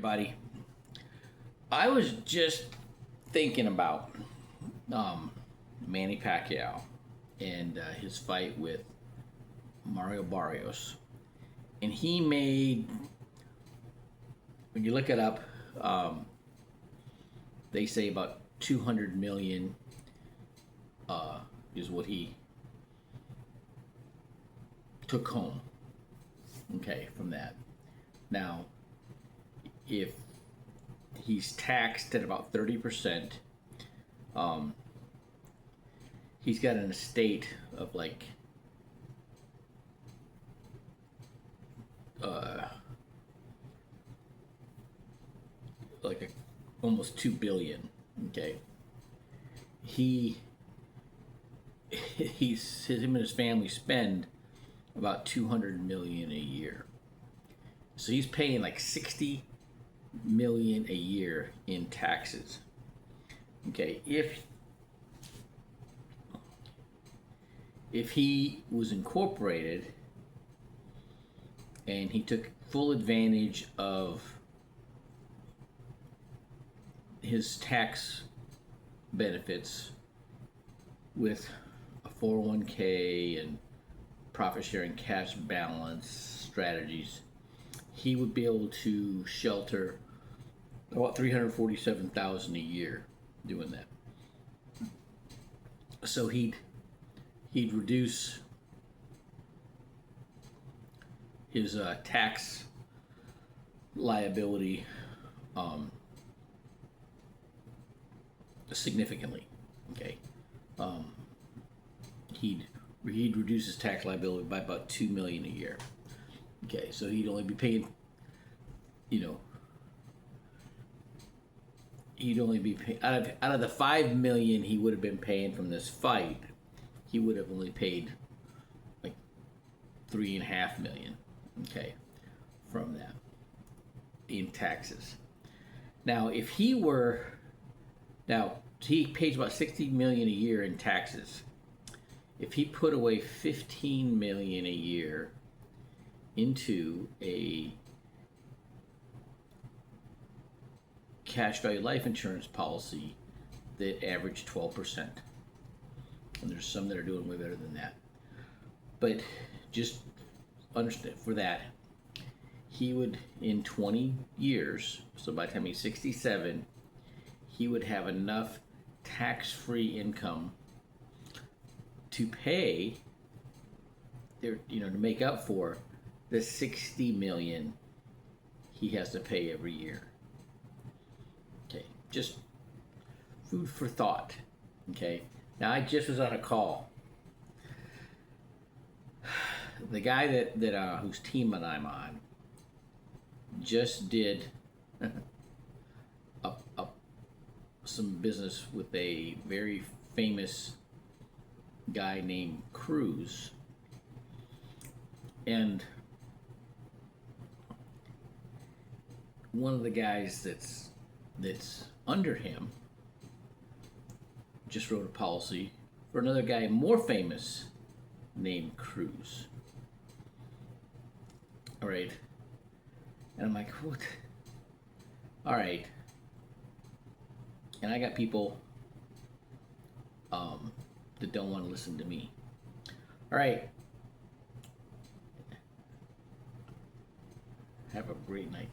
Everybody, I was just thinking about Manny Pacquiao and his fight with Mario Barrios, and he made. When you look it up, um, they say about 200 million is what he took home. Okay, from that. Now, if he's taxed at about 30%, um, he's got an estate of uh, like almost 2 billion. Okay, he him and his family spend about 200 million a year. So he's paying like 60 million a year in taxes. Okay, if he was incorporated and he took full advantage of his tax benefits with a 401k and profit sharing cash balance strategies, he would be able to shelter about 347,000 a year doing that. So he'd reduce his tax liability significantly. Okay, um, he'd reduce his tax liability by about 2 million a year. Okay, so he'd only be paying, you know, he'd only be pay, out of the 5 million he would have been paying from this fight, he would have only paid like 3.5 million. Okay, from that in taxes. Now, if he were now he pays about 60 million a year in taxes. If he put away 15 million a year into a cash value life insurance policy that averaged 12%, and there's some that are doing way better than that, but just understand for that, he would, in 20 years, so by the time he's 67, he would have enough tax-free income to pay their, to make up for the 60 million he has to pay every year. Okay, just food for thought. Okay, now I just was on a call. The guy that whose team that I'm on just did some business with a very famous guy named Cruz, and one of the guys that's under him just wrote a policy for another guy more famous named Cruz. All right, and I'm like, what? All right, and I got people that don't want to listen to me. All right, have a great night.